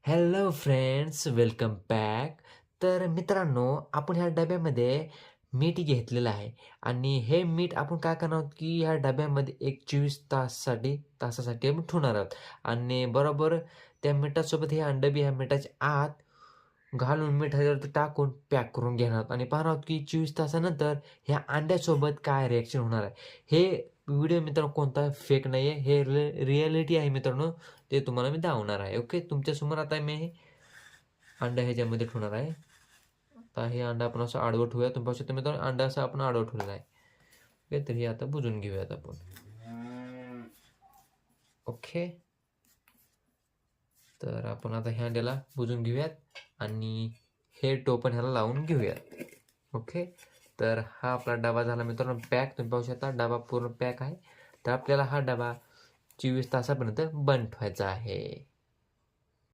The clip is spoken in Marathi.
Hello friends, welcome back. तर मित्रांनो, आपण ह्या डब्यामध्ये मीठ घेतलेलं आहे आणि हे मीठ आपण काय करणार आहोत, की ह्या डब्यामध्ये एक 24 तासासाठी आपण ठेवणार आहोत आणि बरोबर त्या मिठासोबत हे अंड बी ह्या मिठाच्या आत घालून मिठावरती टाकून पॅक करून घेणार आहोत आणि पाहणार आहोत, की 24 तासानंतर ह्या अंड्यासोबत काय रिएक्शन होणार आहे. हे व्हिडिओ मित्रांनो कोणता फेक नाही आहे. हे रिॲलिटी आहे मित्रांनो. ते तुम्हाला मी दाखवणार आहे. ओके. तुमच्यासमोर आता मी हे अंडं ह्याच्यामध्ये ठेवणार आहे. आता हे अंडं आपण असं आडवं ठेवूया. तुम्ही पाहू शकता मित्रांनो अंडं असं आपण आडवं ठेवलेलं आहे. ओके. तर हे आता बुजून घेऊयात आपण. ओके. तर आपण आता ह्या अंड्याला बुजून घेऊयात आणि हे टोपण ह्याला लावून घेऊयात. ओके. तर हा आपला डबा झाला मित्रांनो पॅक. तुम्ही पाहू शकता डबा पूर्ण पॅक आहे. तर आपल्याला हा डबा 24 तासापर्यंत बंद ठेवायचा आहे.